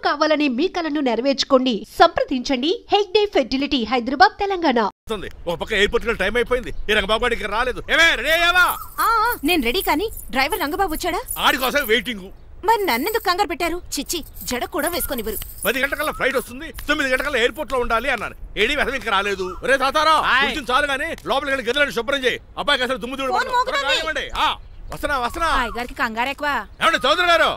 కావాలని మీ కలను నెరవేర్చుకోండి. సంప్రదించండి హెగ్డే ఫెర్టిలిటీ, హైదరాబాద్, తెలంగాణ. ఒక పక్క ఎయిర్పోర్ట్ కి టైం అయిపోయింది. ఈ రంగబాబు గారికి రాలేదు. నేను రెడీ కానీ డ్రైవర్ రంగబాబు వచ్చాడా? ఆడి కోసం వెయిటింగ్. మరి నన్నెందుకు కంగారు పెట్టారు? చిచ్చి, జడ కూడా వేసుకొనివ్వరు. 10 గంటల ఫ్లైట్ వస్తుంది, 9 గంటల ఎయిర్పోర్ట్ లో ఉండాలి అన్నాను. ఏడీ వెధవ ఇంకా రాలేదు. రే తాతారా, కొంచెం చాలు గానీ లోపలికి వెళ్ళి గదిలో శుభ్రం చేయి. అబ్బాయికి అసలు దుమ్ము దూడు. వస్తున్నా. గారికి కంగారు ఎక్కువ. ఏమండి చౌదరి గారు?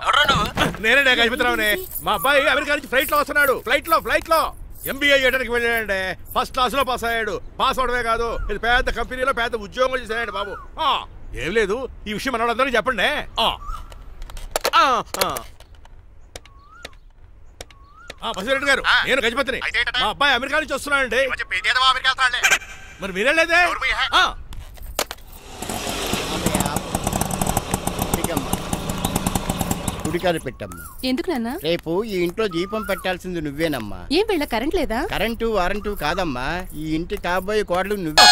నేనే గజపతిరావునే. మా అబ్బాయి అమెరికా నుంచి ఫ్లైట్ లో వస్తున్నాడు. ఫ్లైట్ లో MBA చేయడానికి వెళ్ళాడండి. ఫస్ట్ క్లాస్ లో పాస్ అయ్యాడు. పాస్ అవడమే కాదు, ఇది పెద్ద కంపెనీలో పెద్ద ఉద్యోగం చేశాడు బాబు. ఏం లేదు, ఈ విషయం మనోళ్ళందరికీ చెప్పండి. బసిరెడ్డి గారు, నేను గజపతిని. మా అబ్బాయి అమెరికా నుంచి వస్తున్నాడండి. మరి మీరేలేదే? గుడికాడ పెట్టమ్మా. ఎందుకు నాన్న? రేపు ఈ ఇంట్లో దీపం పెట్టాల్సింది నువ్వేనమ్మా. ఏం వీళ్ళ కరెంట్ లేదా? కరెంటు వారంటూ కాదమ్మా, ఈ ఇంటి కాబోయే కోడలు నువ్వే.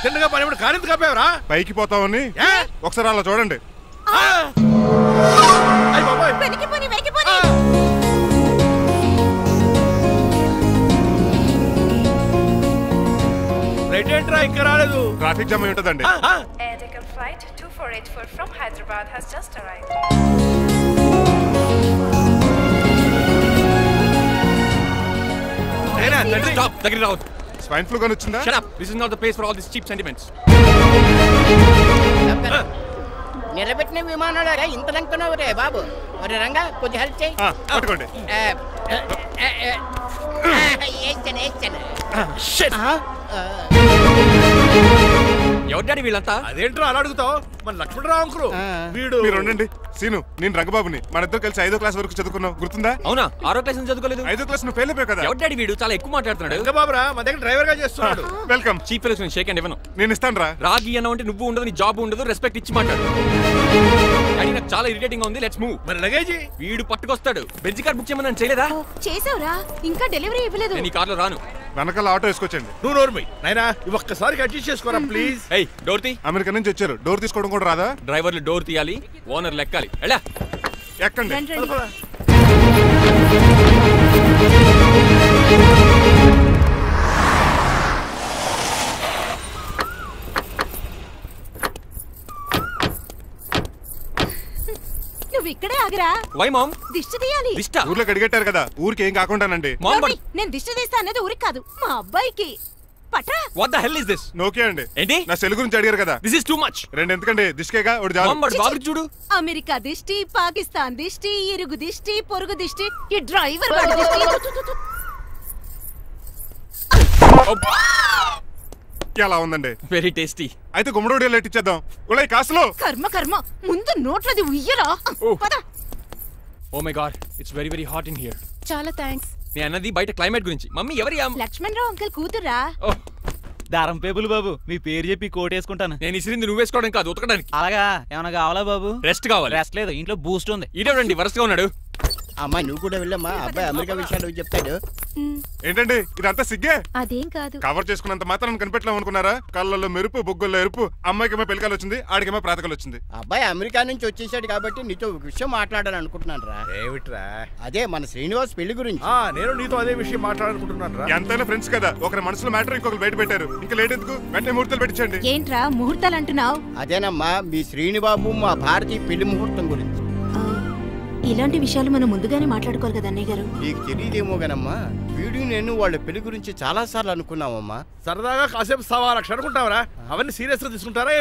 చిన్నగా పని కారెంత కాపేవరా? పైకి పోతావని ఒకసారి అలా చూడండి. ఇంకా రాలేదు. ట్రాఫిక్ జామ్ అయి ఉంటదండి. Flight 2484 from Hyderabad has just arrived. Stop. Take it out. Swine flu gun వచ్చిందా? Shut up. This is not the place for all these cheap sentiments. నిలబెట్టిన విమానాలు ఇంత లంకనవు రే బాబు. మరి రంగా కొంచెం హెల్ప్ చేయి. పట్టుకోండి. ఎవరు డాడీ వీళ్ళంతా? అదేంట్రా అలా అడుగుతావు? మన లక్ష్మణరావు అంకులు వీడు. మీరు ఉండండి సీను, నేను రంగబాబుని. మన ఇద్దరు కలిసి 5వ క్లాస్ వరకు చదువుకున్నాం, గుర్తుందా? అవునా? 6వ క్లాస్ చదువుకోలేదు. 5వ క్లాస్ నువ్వు ఫెయిల్ అయిపోయావు కదా. ఎవరు డాడీ వీడు? చాలా ఎక్కువ మాట్లాడుతున్నాడు. రంగబాబురా, మన దగ్గర డ్రైవర్ గా చేస్తున్నాడు. వెల్కమ్. చీఫ్ ఫెలోస్ నేను షేక్ అండ్ ఇవ్వను. నేను ఇస్తాను రా. రాగి అన్న అంటే నువ్వు ఉండదు, నీ జాబ్ ఉండదు, రెస్పెక్ట్ ఇచ్చి మాట్లాడు. డాడీ నాకు చాలా ఇరిటేటింగ్ గా ఉంది. Let's move. మరి లగేజ్ వీడు పట్టుకొస్తాడు. బెంజ్ కార్ బుక్ చేయమని చేయలేదా? చేసావురా, ఇంకా డెలివరీ ఇవ్వలేదు. నేను ఈ కార్లో రాను. వెనకాల ఆటో వేసుకొచ్చండి. నువ్వు నోర్మై నాయనా, ఒక్కసారి అడ్జస్ట్ చేసుకోరా ప్లీజ్. ఏయ్ డోర్ తీ. అమెరికా నుంచి వచ్చారు, డోర్ తీసుకోవడం కూడా రాదా? డ్రైవర్లు డోర్ తీయాలి, ఓనర్ లెక్కాలి. ఎలా ఎక్కండి. నువ్వు ఇక్కడే ఆగరా. Why mom? దిష్టి తీయాలి. దిష్ట? ఊర్లో కడిగట్టారు కదా, ఊరికి ఏం కాకుండానండి. నేను దిష్టి తీస్తా అనేది ఊరికి కాదు, మా అబ్బాయికి. పట్రా. What the hell is this? నోకే అండి. ఏంటి? నా సెల్ గురించి అడిగారు కదా. This is too much. రెండు ఎందుకండి, దిష్టికేగా ఒకటి చాలు. బాబు చూడు. అమెరికా దిష్టి, పాకిస్తాన్ దిష్టి, ఇరుగు దిష్టి, పొరుగు దిష్టి, ఈ డ్రైవర్ వాడి దిష్టి. ఎలా ఉందండి? Very tasty. అయితే గుమ్మడి లెట్ ఇచ్చేద్దాం. ఉలై కాసులో. కర్మ ముందు నోట్లది ఉయ్యరా. Oh my god, it's very very hot in here. చాలా థాంక్స్. నేను అన్నది బయట క్లైమేట్ గురించి. మమ్మీ ఎవరి? లక్ష్మణరావు అంకుల్ కూతురా. దారం పేపులు బాబు, మీ పేరు చెప్పి కోట్ వేసుకుంటాను. నేను ఇసిరింది నువ్వు వేసుకోవడం కాదు, ఉతకడానికి. అలాగా? ఏమన్నా కావాలా బాబు? రెస్ట్ కావాలి. రెస్ట్ లేదు, ఇంట్లో బూస్ట్ ఉంది. ఇదేనండి వరుసగా ఉన్నాడు. అమ్మాయి నువ్వు కూడా వెళ్ళమ్మా, అబ్బాయి అమెరికా విషయాలు చెప్తాడు. ఏంటండి ఇదంతా సిగ్గే? అదేం కాదు. కవర్ చేసుకున్నంత మాత్రం కనిపెట్టలేం అనుకున్నారా? కళ్ళల్లో మెరుపు, బొగ్గుల్లో ఎరుపు. అమ్మాయికేమో పెళ్ళికాలు వచ్చింది, ఆడికేమో ప్రాతకాలు వచ్చింది. అబ్బాయి అమెరికా నుంచి వచ్చేసాడు కాబట్టి నీతో ఒక విషయం మాట్లాడాలని అనుకుంటున్నాను రా. ఏమిట్రా? అదే మన శ్రీనివాస్ పెళ్లి గురించి. నేను నీతో అదే విషయం మాట్లాడాలనుకుంటున్నాను రా. ఎంతైనా ఫ్రెండ్స్ కదా, ఒకరి మనసులో మ్యాటర్ ఇంకొకరు బయట పెట్టారు. ఇంకా లేట్ ఎందుకు, వెంటనే ముహూర్తాలు పెట్టించండి. ఏంట్రా ముహూర్తాలు అంటున్నావు? అదేనమ్మా మీ శ్రీనిబాబు మా భారతి పెళ్లి ముహూర్తం గురించి. ఇలాంటి విషయాలు మనం ముందుగానే మాట్లాడుకోవాలి కదా అన్నయ్య గారు. నీకు తెలియదేమో గనమ్మా, వీడు నేను వాళ్ళ పెళ్లి గురించి చాలా సార్లు అనుకున్నామమ్మా. సరదాగా కాసేపు 1.25 లక్షలు అనుకుంటావరా? అవన్నీ సీరియస్ గా తీసుకుంటారా?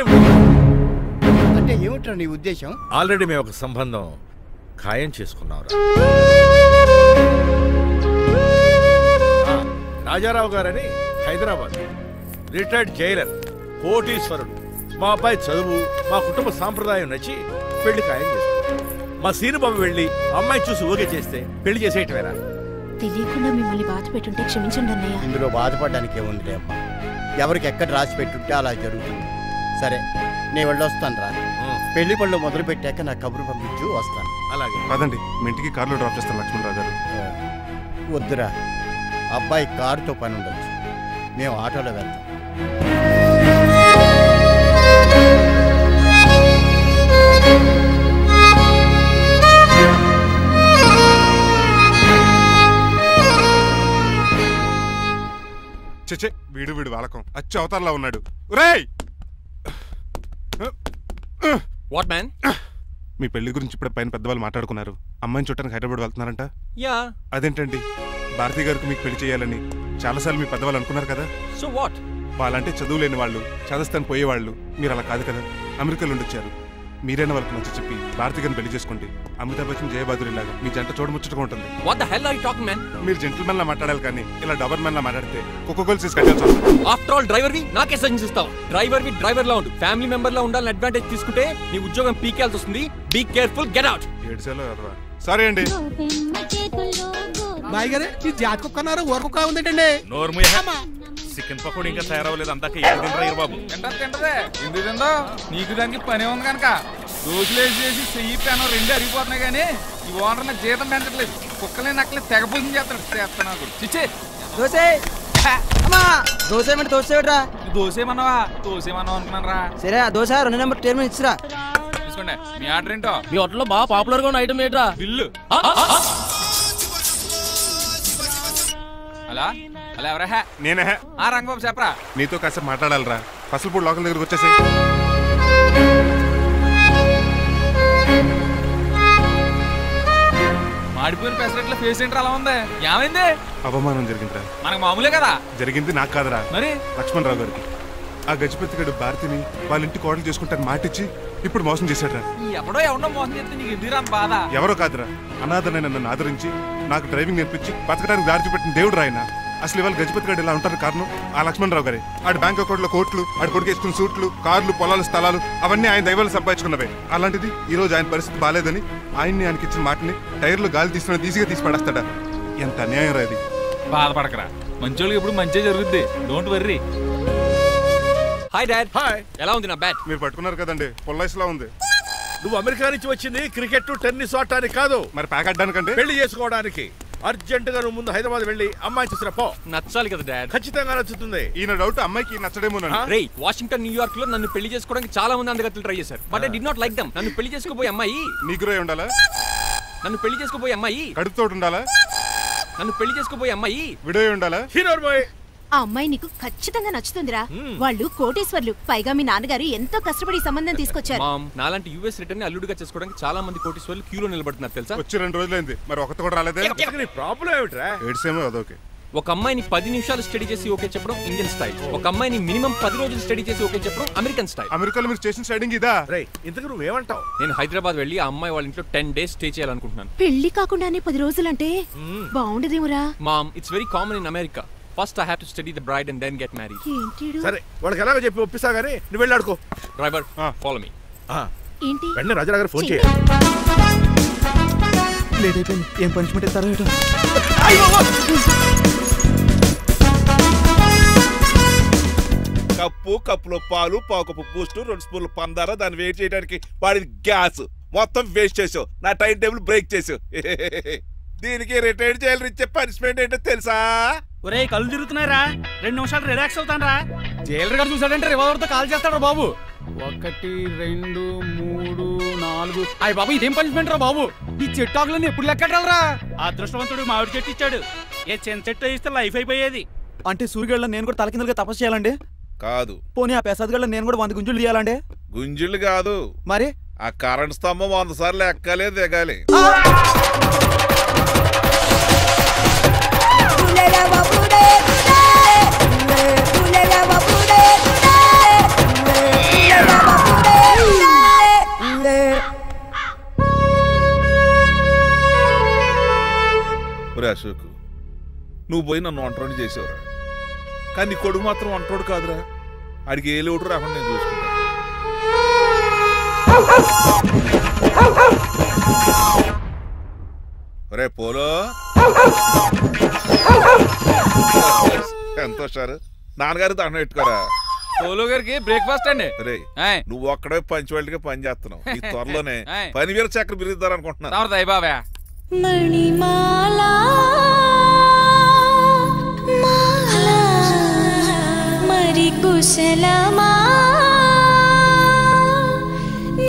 అంటే ఏమిట్రా నీ ఉద్దేశం? ఆల్రెడీ మేము ఒక సంబంధం ఖాయం చేసుకున్నాం. రాజారావు గారని హైదరాబాద్ రిటైర్డ్ జైలర్, కోటీశ్వరుడు. మా అబ్బాయి చదువు, మా కుటుంబ సాంప్రదాయం నచ్చి పెళ్లి ఖాయం చేస్తాం. మా సీనుబాబు వెళ్ళి అమ్మాయి చూసి ఓకే చేస్తే పెళ్లి చేసేయటమేనా? తెలియకుండా మిమ్మల్ని బాధ పెట్టుంటే క్షమించండి అన్నయ్య. ఇందులో బాధపడడానికి ఏముందిలే అమ్మా, ఎవరికి ఎక్కడ రాసి పెట్టుంటే అలా జరుగుతుంది. సరే నేను వెళ్ళొస్తాను రా. పెళ్లి పళ్ళు మొదలు పెట్టాక నా కబురు పంపించు, వస్తాను. అలాగే పదండి, మీ ఇంటికి కార్లో డ్రాప్ చేస్తాను లక్ష్మణరావు గారు. వద్దురా, అబ్బాయి కారుతో పని ఉండొచ్చు, మేము ఆటోలో వెళ్తాం. చచ్చే వీడు వాలకం అచ్చు అవతారంలో ఉన్నాడు. రేయ్ వాట్ మ్యాన్? మీ పెళ్లి గురించి ఇప్పుడు పైన పెద్దవాళ్ళు మాట్లాడుకున్నారు. అమ్మాయిని చూడటానికి హైదరాబాద్ వెళ్తున్నారంట. యా. అదేంటండి? భారతి గారికి మీకు పెళ్లి చేయాలని చాలాసార్లు మీ పెద్దవాళ్ళు అనుకున్నారు కదా. So what? వాళ్ళంటే చదువు లేని వాళ్ళు, చదస్తాను పోయేవాళ్ళు. మీరు అలా కాదు కదా, అమెరికాలో ఉండొచ్చారు. మీరైనా వాళ్ళకి మంచి చెప్పి భారతి గారిని పెళ్లి చేసుకోండి. అమితాబ్ బచ్చన్ జయబాదురి లాగా మీ జంట చూడముచ్చటగా ఉంటుంది. What the hell are you talking man? మీరు జెంటిల్మెన్ లా మాట్లాడాలి కానీ ఇలా డబర్ మెన్ లా మాట్లాడితే కుక్కగోల్స్ కట్టాల్సి వస్తుంది. ఆఫ్టర్ ఆల్ డ్రైవర్ వి నాకే సజెషన్ ఇస్తావు? డ్రైవర్ లా ఉండు. ఫ్యామిలీ మెంబర్ లా ఉండాలని అడ్వాంటేజ్ తీసుకుంటే నీ ఉద్యోగం పీకేల్సి వస్తుంది. Be careful, get out. ఏడ్చాలో అదవా. సారీ అండి. బాయ్ గారే ఈ జాతి కుక్కన్నారు ఊరకుక్క ఉందేంటండి? చికెన్ పకోడీ ఇంకా తయారవ్వలేదు. అందాక తినరా బాబు? తింటదే ఎందుకు తిందో? నీకు దానికి పని ఉంది కనుక దోశలేసి చెయ్యి పెనం రెండు అరిగిపోతున్నాయి. కానీ ఈ ఓనర్ నాకు జీతం పెంచట్లేదు. కుక్కలే నక్కలే తెగ పూజం చేస్తాడు. చిచ్చే దోసేమన్నావా? దోసేమన్నావు అనుకున్నాను రా. సరే ఆ దోశ 2 నెంబర్ టేబుల్ ఇచ్చిరా. తీసుకోండి. మీ ఆర్డర్ ఏంటో? మీ హోటల్లో బాగా పాపులర్ గా ఉన్న ఐటమ్ ఏంట్రా? బిల్లు. అలా అలా ఎవరా? నేనే. ఆ రంగబాబు చెప్పరా. నీతో కాసేపు మాట్లాడాలరా. పసలపూడి లోకల్ దగ్గరకు వచ్చేసి. మాడిపోయిన పెసరట్ల ఫేస్ ఏంటర్ అలా ఉంది? ఏమైంది? అవమానం జరిగిందిరా. మనకు మామూలే కదా. జరిగింది నాకు కాదురా, మరి లక్ష్మణరావు గారికి. ఆ గజపతిగడు భారతిని వాళ్ళ ఇంటి కోడలు చేసుకుంటాను మాటిచ్చి ఇప్పుడు మోసం చేశాడ్రా. ఎవడో మోసం చేస్తే నీకు ఎందుకు బాధ? ఎవరో కాదురా, అనాథనైన నన్ను ఆదరించి నాకు డ్రైవింగ్ నేర్పించి బతకడానికి దారి చూపెట్టిన దేవుడు రాయన. అసలు ఇవాళ గజపతి గడు ఇలా ఉంటారు కారణం ఆ లక్ష్మణరావు గారే. ఆడి బ్యాంక్ అకౌంట్లో కోట్లు, ఆడి కొడుకు వేసుకున్న సూట్లు, కార్లు, పొలాలు, స్థలాలు అవన్నీ ఆయన దైవాలు సంపాదించుకున్నవే. అలాంటిది ఈ రోజు ఆయన పరిస్థితి బాలేదని ఆయనకి ఇచ్చిన మాటని టైర్లు గాలి తీసుకుని ఈజీగా తీసి పడేస్తాడా? ఎంత అన్యాయం రా ఇది. బాధపడకరా, మంచోళ్ళకి ఇప్పుడు మంచి జరుగుద్ది. Don't worry. Hi dad. Hi. ఎలా ఉంది నా బ్యాట్? మీరు పట్టుకున్నారు కదండి, పొల్లైస్లా ఉంది. నువ్వు అమెరికా నుంచి వచ్చింది క్రికెట్ టెన్నిస్ ఆడటానికి కాదు, మరి ప్యాక్ అడ్డానికంటే పెళ్లి చేసుకోవడానికి. అర్జెంట్ గా నువ్వు ముందు హైదరాబాద్ వెళ్ళి అమ్మాయి చూసిన పో. నచ్చాలి కదా డాడ్? ఖచ్చితంగా నచ్చుతుంది. ఈయన డౌట్ అమ్మాయికి నచ్చడేమో. రే, వాషింగ్టన్, న్యూయార్క్ లో నన్ను పెళ్లి చేసుకోవడానికి చాలా మంది అందగత్తలు ట్రై చేశారు. But I did not like them. నన్ను పెళ్లి చేసుకోబోయే అమ్మాయి నీగురై ఉండాలా? నన్ను పెళ్లి చేసుకోబోయే అమ్మాయి కడుపుతోటి ఉండాలా? నన్ను పెళ్లి చేసుకోబోయే అమ్మాయి విడోయి ఉండాలా? హీరోర్ బాయ్. ఆ అమ్మాయి నీకు ఖచ్చితంగా నచ్చుతుందిరా. వాళ్ళు కోటేశ్వర్లు, పైగా మీ నాన్నగారు ఎంతో కష్టపడి సంబంధం తీసుకొచ్చారు. మామ్, నాలాంటి యుఎస్ రిటర్న్ ని అల్లుడిగా చేసుకోవడానికి చాలా మంది కోటేశ్వర్లు క్యూలో నిలబడుతున్నారు తెలుసా? వచ్చి 2 రోజులైంది, మరి ఒకటి కూడా రాలేదే. నీ ప్రాబ్లం ఏమిట్రా? ఏడ్సేమో అదొకే. ఒక అమ్మాయిని 10 నిమిషాలు స్టడీ చేసి ఓకే చెప్పడం ఇండియన్ స్టైల్. ఒక అమ్మాయిని మినిమం 10 రోజులు స్టడీ చేసి ఓకే చెప్పడం అమెరికన్ స్టైల్. అమెరికాలో మీరు స్టేషన్ స్టైడింగ్ ఇదా? రేయ్, ఇంతకు నువ్వేమంటావు? నేను హైదరాబాద్ వెళ్ళి ఆ అమ్మాయి వాళ్ళ ఇంట్లో 10 days స్టే చేయాలనుకుంటున్నాను. పెళ్లి కాకుండానే 10 రోజులంటే బాగుండదేమురా? Mom, it's very common in America. First I have to study the bride and then get married. ఏంటిడు? సరే, వాళ్ళకి ఎలాగో చెప్పి ఒప్పిస్తా గానీ నువ్వు వెళ్ళి ఆడుకో. Driver, follow me. ఏంటి? వెంటనే రాజారావు గారు ఫోన్ చేయాలి. లేట్ అయిపోయింది. ఏం పనిష్మెంట్ ఇస్తారో ఏటో. కప్పులో పాలు, పావుకప్పు బూస్ట్, 2 స్పూన్లు పందార, దాన్ని వెయిట్ చేయడానికి వాడి గ్యాస్ మొత్తం వేస్ట్ చేసావు. నా టైం టేబుల్ బ్రేక్ చేసావు. దీనికి రిటైర్ చేయాలి. ఇచ్చే పనిష్మెంట్ ఏంటో తెలుసా? ఒరే, కళ్ళు తిరుగుతున్నారా? 2 నిమిషాలు రిలాక్స్ అవుతాను రా. జైలర్ గారు చూసాడంటే రివాల్వర్ తో కాల్ చేస్తాడు బాబు. 1 2 3 4. అయ్య బాబు, ఇదేం పనిష్మెంట్ రా బాబు? ఈ చెట్టాకులన్నీ ఎప్పుడు లెక్కట్టాలరా? అదృష్టవంతుడు మామిడి చెట్టు ఇచ్చాడు. ఏ చిన్న చెట్టు ఇస్తే లైఫ్ అయిపోయేది. అంటే సూర్యగళ్ళ నేను కూడా తలకిందులుగా తపస్సు చేయాలండి? కాదు. పోనీ ఆ పెసాద్ నేను కూడా 100 గుంజులు తీయాలండి? గుంజులు కాదు, మరి ఆ కరెంట్ స్తంభం 100 సార్లు ఎక్కాలి, దిగాలి. అశోక్, నువ్వు పోయి నన్ను ఒంటరిని చేసేవరా, కానీ నీ కొడుకు మాత్రం ఒంటోడు కాదురా. ఆడికి ఏ లోటు రాకుండా నేను చూసుకుంటా. రే పోలో, ఎంత వచ్చారు? నాన్నగారు దండం పెట్టుకోరా. పోలో గారికి బ్రేక్ఫాస్ట్ అండి. రే, నువ్వు ఒక్కడే పంచువాళ్ళకి పని చేస్తున్నావు. ఈ త్వరలోనే 10,000 చక్రం బిరుద్దారు అనుకుంటున్నా. బాబా మణిమాలా మరి కుశలమా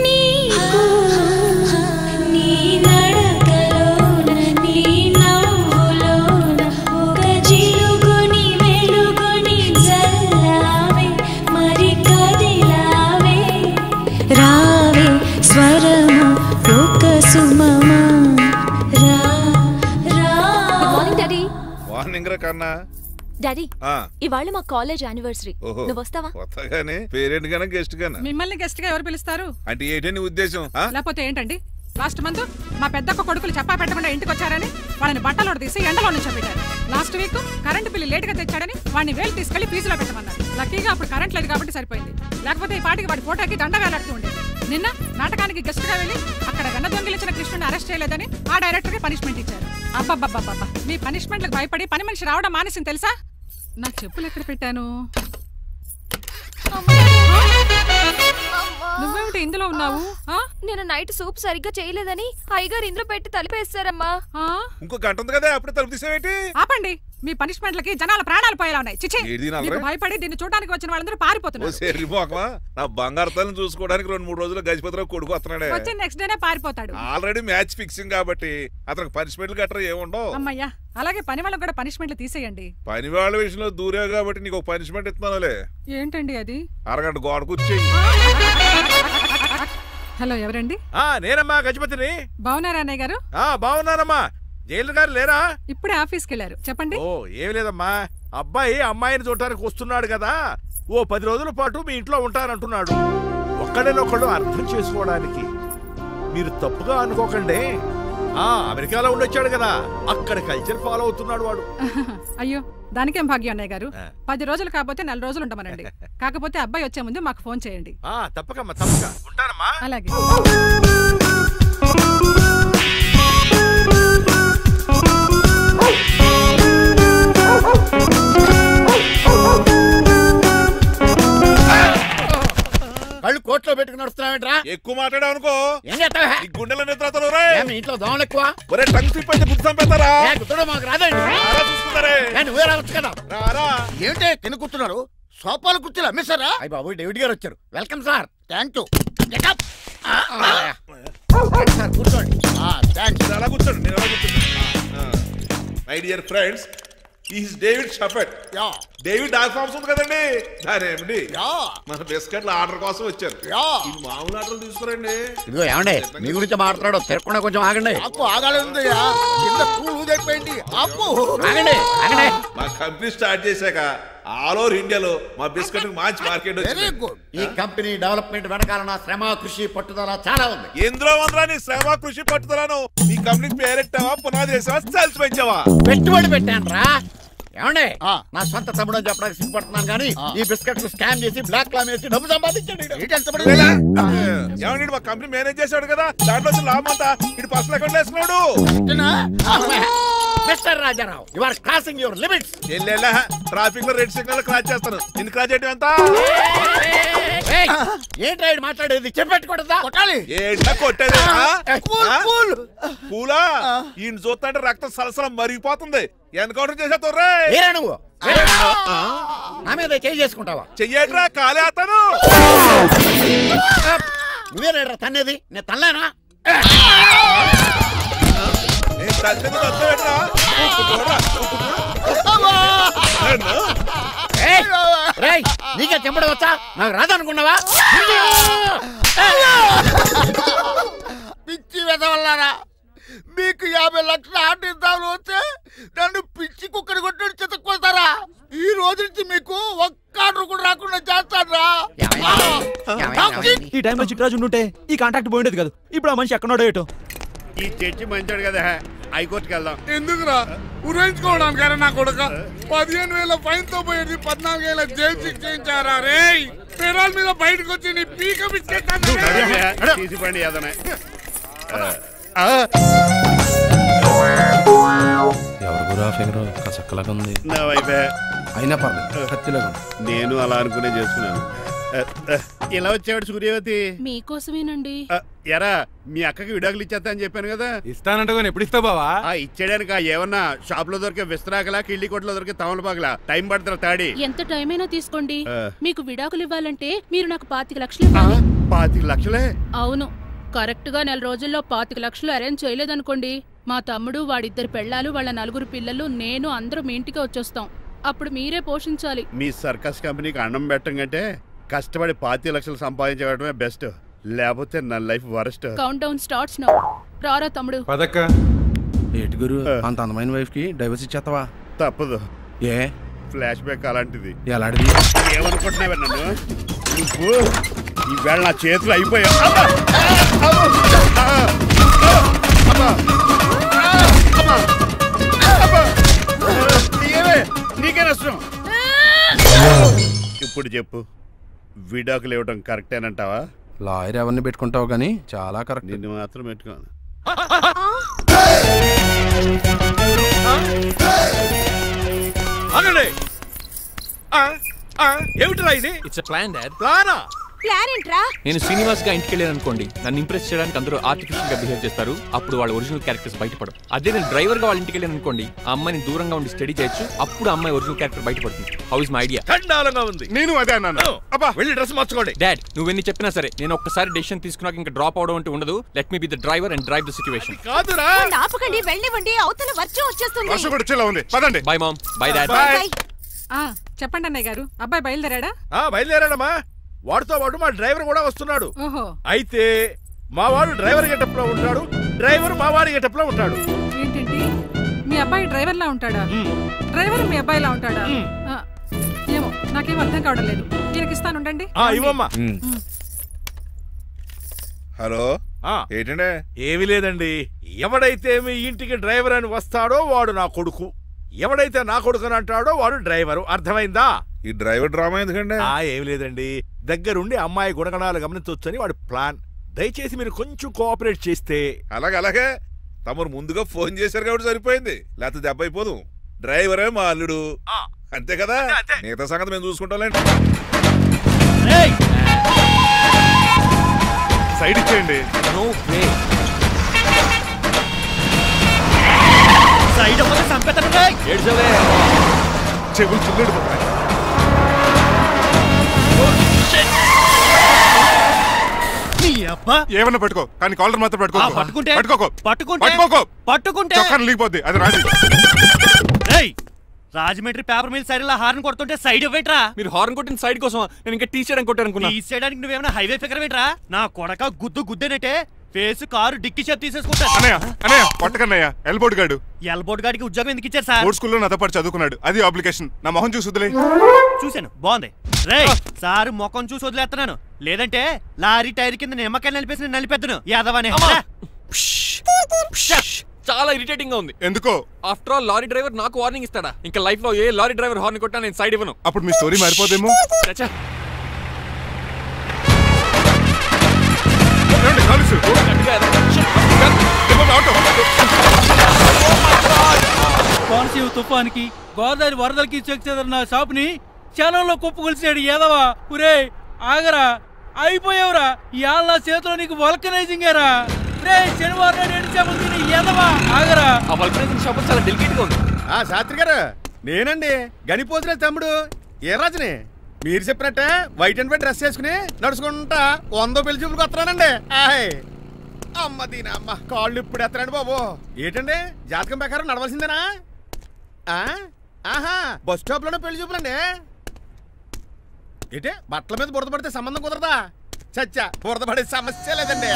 నీకు నీ నడకలోన నీ నవ్వులోన ఒక జిలుగుని వెలుగుని మార్నింగ్ రా కన్నా. డాడీ ఇవాళ మా కాలేజ్ యానివర్సరీ, నువ్వు వస్తావా? వస్తాగానే పేరెంట్ గానా గెస్ట్ గానా? మిమ్మల్ని గెస్ట్ గా ఎవరు పిలుస్తారు? అంటే ఏంటని ఉద్దేశం? లేకపోతే ఏంటండి, లాస్ట్ మంత్ మా పెద్దక్క కొడుకులు చెప్పా పెట్టకుండా ఇంటికి వచ్చారని వాళ్ళని బట్టలోడు తీసి ఎండలో నుంచోబెట్టారు. Last week current bill late గా తెచ్చాడని వాడిని వేలు తీసుకెళ్లి ఫీజులో పెట్టమన్నారు. లక్కీగా అప్పుడు కరెంట్ లేదు కాబట్టి సరిపోయింది, లేకపోతే ఈ పాటికి వాడి ఫోటోకి దండ వేలాడుతూ ఉండేది. నిన్న నాటకానికి గెస్ట్ గా వెళ్ళి అక్కడ వెన్న దొంగిలించిన కృష్ణుని అరెస్ట్ చేయలేదని ఆ డైరెక్టర్ కి పనిష్మెంట్ ఇచ్చారు. అబ్బబ్బబ్బబ్బా, మీ పనిష్మెంట్లకు భయపడి పని మనిషి రావడం మానేసింది తెలుసా? నా చెప్పులు ఎక్కడ పెట్టాను? నువ్వేమిటి ఇందులో ఉన్నావు? నేను నైట్ సూప్ సరిగ్గా చేయలేదని అయ్యగారు ఇందులో పెట్టి తలిపేస్తారమ్మా. ఇంకో గంట ఉంది కదా, అప్పుడు తలుపు తీసేవేంటి? ఆపండి, మీ పనిష్మెంట్లకి జనాల ప్రాణాలు పోయేలా ఉన్నాయి. చిచి, మీకు భయపడి దీన్ని చూడడానికి వచ్చిన వాళ్ళందరూ పారిపోతున్నారు. నా బంగారు తల్లిని చూసుకోవడానికి 2-3 రోజులు గజపతిరావు కొడుకు వస్తున్నాడే. వచ్చి నెక్స్ట్ డేనే పారిపోతాడు. ఆల్రెడీ మ్యాచ్ ఫిక్సింగ్ కాబట్టి అతనికి పనిష్మెంట్లు గట్రా ఏముండవు. అమ్మయ్యా, అలాగే పని వాళ్ళకి కూడా పనిష్మెంట్లు తీసేయండి. పని వాళ్ళ విషయంలో దూరే కాబట్టి నీకు పనిష్మెంట్ ఇస్తున్నానులే. ఏంటండి అది? అరగంట గోడ కూర్చేయి. హలో, ఎవరండి? నేనమ్మా గజపతిని. బాగున్నారా అన్నయ్య గారు? బాగున్నానమ్మా. జైలు గారు లేరా? ఇప్పుడే ఆఫీస్కి వెళ్ళారు. చెప్పండి. ఓ ఏమి లేదమ్మా, అబ్బాయి అమ్మాయిని చూడటానికి వస్తున్నాడు కదా, ఓ 10 రోజుల పాటు మీ ఇంట్లో ఉంటానంటున్నాడు. ఒక్కడేనొక్కడు అర్థం చేసుకోవడానికి మీరు తప్పుగా అనుకోకండి. అమెరికాలో ఉండొచ్చాడు కదా, అక్కడ కల్చర్ ఫాలో అవుతున్నాడు వాడు. అయ్యో, దానికేం భాగ్యం అన్నయ్య గారు. 10 రోజులు కాకపోతే 4 రోజులు ఉంటామనండి. కాకపోతే అబ్బాయి వచ్చే ముందు మాకు ఫోన్ చేయండి. తప్పకమ్మా, తప్పక ఉంటానమ్మా. అలాగే. కళ్ళు కోట్లో పెట్టుకుని వస్తున్నావేంట్రా? ఎక్కువ మాట్లాడావు అనుకో ఏం చేస్తావా? గుండెల నిద్రతలు ఇంట్లో దోమలు ఎక్కువ. ఒరే టంగ్ స్లిప్ అయితే గుర్తు చంపేస్తారా? గుర్తుడు మాకు రాదండి. చూసుకుంటారే, నువ్వే రావచ్చు కదా. ఏంటే తిని కూర్చున్నారు? సోఫాలు కూర్చోలు అమ్మేశారా? అయ్యి బాబు, డేవిడ్ గారు వచ్చారు. Welcome sir. Thank you. Sir కూర్చోండి. అలా కూర్చోండి, నేను అలా కూర్చోండి. My dear friends, is David Shafet. David dog farms ఉంది కదండి, దానేమిటి మన బిస్కెట్ల ఆర్డర్ కోసం వచ్చారు. మామూలు ఆర్డర్లు తీసుకురండి. ఇదిగో ఏమండి, మీ గురించి మాట్లాడు, తిరగకుండా కొంచెం ఆగండి. మా కంపెనీ స్టార్ట్ చేశాక ఆల్ ఓవర్ ఇండియాలో మా బిస్కెట్ మంచి మార్కెట్ వచ్చింది. ఈ కంపెనీ డెవలప్మెంట్ వెనకాల నా శ్రమ, కృషి, పట్టుదల చాలా ఉంది. ఎందులో ఉందిరా నీ శ్రమ, కృషి, పట్టుదలను? ఈ కంపెనీకి పేరెట్టావా, పునాది వేసావా, సేల్స్ పెంచావా? పెట్టుబడి పెట్టాను రా. ఏమండి, నా సొంత తమ్ముడు అని చెప్పడానికి సిగ్గుపడుతున్నాను కానీ ఈ బిస్కెట్ స్కామ్ చేసి బ్లాక్ లా వేసి డబ్బు సంపాదించండి. ఏమండి, మా కంపెనీ మేనేజ్ చేశాడు కదా, దాంట్లో లాభం అంతా ఇటు పర్సనల్ అకౌంట్ వేసుకున్నాడు. Mister Rajarao, you are crossing your limits. Traffic లో రెడ్ సిగ్నల్ క్రాస్ చేస్తాను. నిన్ను క్రాస్ చేయడం ఎంత? ఏంటి రైడ్ మాట్లాడేది? చెప్పెట్టుకూడదా? ఏంటా కొట్టేది? పూలా ఈయన చూస్తుంటే రక్తం సలసలం మరిగిపోతుంది. ఎన్కౌంటర్ చేసేతో నువ్వు నా మీద చేయి చేసుకుంటావా? చెయ్యట్రా, కాలే అతను. నువ్వే రేడ్రా తన్నేది, నేను తనలేనా? నీకే చెంపడం వచ్చా? నాకు రాదనుకున్నావా? పిచ్చి వెదవల్లారా, మీకు 50 లక్షల ఆర్డర్ వస్తే నన్ను పిచ్చి కుక్కని కొట్టి చెతక్కొస్తారా? ఈ రోజు నుంచి మీకు ఒక్క ఆర్డర్ కూడా రాకుండా చేస్తారా? ఈ టైంలో చిట్రాజు ఉంటే ఈ కాంటాక్ట్ పోయిండేది కదా. ఇప్పుడు ఆ మనిషి ఎక్కడో ఏటో. ఈ చర్చి మంచాడు కదా, హైకోర్టుకి వెళ్దాం. ఎందుకురా ఉరేయించుకోవడానికి? నా కొడుక 15,000 ఫైన్ తో పోయేది 14 ఏళ్ళ జైలు శిక్ష చేయించారా? రే పెరాల్ మీద బయటకు వచ్చి నీ పీక తీసిపండి ఏదైనా. ఎవరు గురా ఫిగర్ కసక్కలాగా ఉంది. నా వైపే అయినా పర్లేదు, కత్తిలాగా. నేను అలా అనుకునే చేసుకున్నాను. ఇలా వచ్చాడు సూర్యవతి. మీకోసమేనండి. ఎరా, మీ అక్కకి విడాకులు ఇచ్చేస్తా అని చెప్పాను కదా. ఇస్తానంటే ఎప్పుడు ఇస్తావు బావా? ఇచ్చేయడానికి ఏమన్నా షాప్ లో దొరికే విస్తరాకలా, కిళ్ళి కొట్లో దొరికే తమలపాకలా టైం పడుతున్నా తాడి. ఎంత టైం అయినా తీసుకోండి. మీకు విడాకులు ఇవ్వాలంటే మీరు నాకు 25 లక్షలు ఇవ్వాలి. 25 లక్షలే? అవును. కరెక్ట్ గా 4 రోజుల్లో 25 లక్షలు అరేంజ్ చేయలేదనుకోండి, మా తమ్ముడు, వాడిద్దరు పెళ్ళాలు, వాళ్ళ 4 పిల్లలు, నేను అందరూ మీ ఇంటికి వచ్చేస్తాం. అప్పుడు మీరే పోషించాలి. మీ సర్కస్ కంపెనీకి అన్నం పెట్టం కంటే కష్టపడి 25 లక్షలు సంపాదించడమే బెస్ట్. లేకపోతే నా life worst. Count down starts now. రారా తమ్ముడు. ఏటి గురు, అంత అందమైన వైఫ్ కి డైవర్స్ ఇచ్చేస్తావా? తప్పదు. ఏ ఫ్లాష్ బ్యాక్ అలాంటిది. ఎలాంటిది? ఏమనుకుంటున్నావే నన్ను? నువ్వు ఈవేళ నా చేతులు అయిపోయావు. నీకే నష్టం. ఇప్పుడు చెప్పు, విడాకులు ఇవ్వడం కరెక్టేనంటావా? లాయర్ ఎవరిని పెట్టుకుంటావు కానీ చాలా కరెక్ట్. నిన్ను మాత్రం పెట్టుకోను. ఏమిట్రా ఇది? It's plan dad. ప్లానా? ప్లాన్ ఏంట్రా? నేను శ్రీనివాస్ గా ఇంటికి వెళ్ళాను అనుకోండి, నన్ను ఇంప్రెస్ చేయడానికి అందరూ ఆర్టిఫిషియల్ గా బిహేవ్ చేస్తారు. అప్పుడు వాళ్ళ ఒరిజినల్ క్యారెక్టర్స్ బయటపడవు. అదే నేను డ్రైవర్ గా వాళ్ళ ఇంటికి వెళ్ళాను అనుకోండి, ఆ అమ్మాయిని దూరంగా ఉండి స్టడీ చేయొచ్చు. అప్పుడు అమ్మాయి ఒరిజినల్ క్యారెక్టర్ బయటపడుతుంది. How is my idea? ఖండాలంగా ఉంది. నేను అదే అన్నాను. అబ్బా వెళ్ళి డ్రెస్ మార్చుకోండి. డాడ్ నువ్వెన్ని చెప్పినా సరే నేను ఒక్కసారి డెసిషన్ తీసుకున్నాక ఇంకా డ్రాప్ అవడం అంటే ఉండదు. Let me be the driver and drive the situation. కాదురా, ఆపకండి, వెళ్ళనివ్వండి. అవతల వర్షం వచ్చేస్తుంది. వర్షం కూడా వచ్చేలా ఉంది. పదండి. Bye mom. Bye dad. చెప్పండి అన్నయ్య గారు, అబ్బాయి బయలుదేరాడా? బయలుదేరాడమ్మా. వాడితో పాటు మా డ్రైవర్ కూడా వస్తున్నాడు. ఓహో. అయితే మా వాడు డ్రైవర్ గెటప్ లో ఉంటాడు, డ్రైవర్ మా వాడి గెటప్ లో ఉంటాడు. ఏంటండి, మీ అబ్బాయి డ్రైవర్ లా ఉంటాడా? డ్రైవర్ మీ అబ్బాయి లా ఉంటాడా? ఏమో నాకేం అర్థం కావడం లేదు. ఈయనకి ఇస్తాను, ఉండండి. ఇవ్వమ్మా. హలో, ఏంటంటే? ఏమీ లేదండి. ఎవడైతే మీ ఇంటికి డ్రైవర్ అని వస్తాడో వాడు నా కొడుకు, ఎవడైతే నా కొడుకు అని అంటాడో వాడు డ్రైవరు. అర్థమైందా? ఈ డ్రైవర్ డ్రామా ఎందుకండి? ఏమి లేదండి, దగ్గరుండి అమ్మాయి గుణగణాలు గమనించవచ్చని వాడి ప్లాన్. దయచేసి మీరు కొంచెం కోఆపరేట్ చేస్తే. అలాగే తమరు ముందుగా ఫోన్ చేశారు కాబట్టి సరిపోయింది, లేకపోతే దెబ్బ అయిపోదు. డ్రైవరే మా అల్లుడు, అంతే కదా. మిగతా సంగతి మేము చూసుకుంటాంలేండి. సైడ్ ఇచ్చేయండి. చెవులు చిల్లుడు. ఏమన్నా పట్టుకో, కానీ కాలర్ మాత్రం పట్టుకోకు. చొక్కాను లీగిపోద్ది, అది రాజీ. Rajahmundry paper mill side horn కొడుతుంటే సైడ్ ఇవ్వేట్రా? మీరు హార్న్ కొట్టిన సైడ్ కోసం నేను ఇంకా టీ చేయడానికి కొట్టారనుకున్నా. టీ చేయడానికి నువ్వేమైనా హైవే ఫిగర్ వేట్రా? నా కొడక గుద్దేనట్టే ఫేస్ కారు డిక్కి షేప్ తీసేసుకుంటాను. అన్నయ్య పట్టకన్నయ్య. ఎల్బోర్డ్ గాడు. ఎల్బోర్డ్ గాడికి ఉద్యోగం ఎందుకు ఇచ్చారు సార్? బోర్డ్ స్కూల్లో నాతో పాటు చదువుకున్నాడు, అది అప్లికేషన్. నా మొహం చూసి వదిలే. చూశాను, బాగుంది. రే సార్ మొఖం చూసి వదిలేస్తున్నాను, లేదంటే లారీ టైర్ కింద నిమ్మకాయ నలిపేసి నలిపేద్దును యాదవనే. చాలా ఇరిటేటింగ్ గా ఉంది. ఎందుకో? ఆఫ్టర్ ఆల్ లారీ డ్రైవర్ నాకు వార్నింగ్ ఇస్తాడా? ఇంకా లైఫ్ లో ఏ లారీ డ్రైవర్ హార్న్ కొట్టా నేను సైడ్ ఇవ్వను. అప్పుడు మీ స్టోరీ మారిపోదేమో. కోనసీమ తుఫానికి గోదావరి వరదలకి చెక్ చెదరిన షాపుని క్షణంలో కుప్పకొలిసాడు యాదవా. ఒరే ఆగరా, అయిపోయావురా. ఇవాళ నా చేతిలో నీకు వల్కనైజింగ్ ఏరా. రే శనివారం నాడు ఎండు చేపలు తిని యాదవా ఆగరా. ఆ వల్కనైజింగ్ షాప్ చాలా డెలికేట్ గా ఉంది. శాస్త్రి గారు, నేనండి గనిపోతున్న తమ్ముడు ఏ రాజుని. మీరు చెప్పినట్టే వైట్ అండ్ వైట్ డ్రెస్ వేసుకుని నడుచుకుంటా 100 పెళ్లి చూపులకు వస్తున్నానండి. అమ్మ దీనమ్మ, కాళ్ళు ఇప్పుడు ఎత్తరండి బాబు. ఏంటండి జాతకం ప్రకారం నడవలసిందేనా? ఆహా, బస్ స్టాప్ లోనే పెళ్లి చూపులండి. ఏంటి బట్టల మీద బురద పడితే సంబంధం కుదరదా? చచ్చా, బురద పడే సమస్య లేదండి.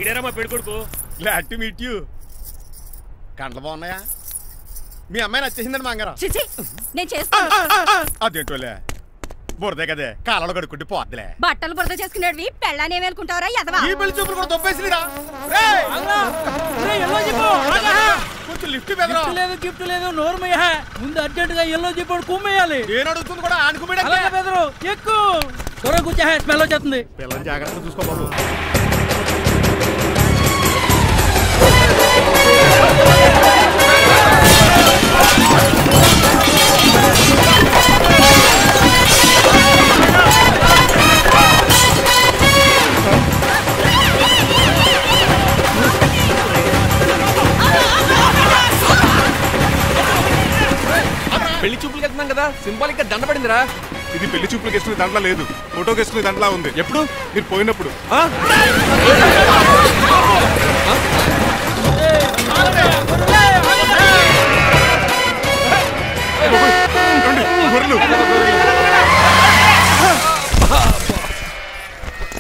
ఇడేరా మా పెళ్లి కొడుకు. Glad to meet you. కంటలు బాగున్నాయా? మీ అమ్మాయి నచ్చేసిందండి మంగారం. నేను చేస్తాను. అదేంటోలే, బురదే కదే, కాలంలో కడుక్కుంటే పోద్దులే. బట్టలు బురద చేసుకునేవి పెళ్ళాన్ని ఏమనుకుంటావరా యదవా? ఈ పెళ్లి చూపులు కూడా దొబ్బేసిరా. కొంచెం లిఫ్ట్ లేదు, గిఫ్ట్ లేదు, నోరుమయ్యా. ముందు అర్జెంట్ గా ఎల్లో చెప్పాడు కుమ్మేయాలి. నేను అడుగుతుంది కూడా ఆనుకుమేడే. ఎక్కువ త్వరగా కూర్చో, స్మెల్ వచ్చేస్తుంది. పిల్లలు జాగ్రత్తగా చూసుకోబాబు. పెళ్లి చూపులకి వెళ్తున్నాం కదా, సింబాలిక్ గా దండ పడిందిరా. ఇది పెళ్లి చూపులకు వేసుకునే దాంట్లో లేదు, ఫోటోకి వేసుకునే దాంట్లో ఉంది. ఎప్పుడు? మీరు పోయినప్పుడు.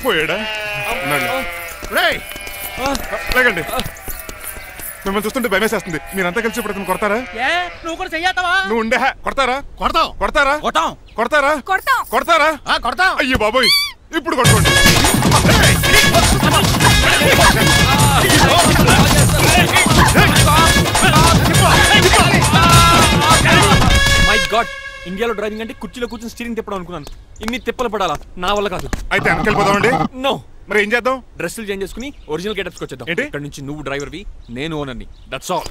పోయాడా? లేకండి. మిమ్మల్ని చూస్తుంటే భయమేసేస్తుంది. మీరంతా కలిసి ఇప్పుడు కొడతారా? ఏ నువ్వు కూడా చెయ్యతావా? నువ్వు ఉండే కొడతారా? కొడతాం కొడతారా? కొడతాం కొడతారా? కొడతాం కొడతారా? కొడతాం. అయ్యో బాబోయ్, ఇప్పుడు కొట్టుకోండి. మై గాడ్, ఇండియాలో డ్రైవింగ్ అంటే కుర్చీలో కూర్చొని స్టీరింగ్ తిప్పడం అనుకున్నాను. ఇన్ని తిప్పలు పడాలా? నా వల్ల కాదు. అయితే వెనకెళ్ళిపోదామండి. నో. మరి ఏం చేద్దాం? డ్రెస్సులు చేంజ్ చేసుకుని ఒరిజినల్ గెటప్స్కి వచ్చేద్దాం. ఇక్కడ నుంచి నువ్వు డ్రైవర్వి, నేను ఓనర్ని. That's all.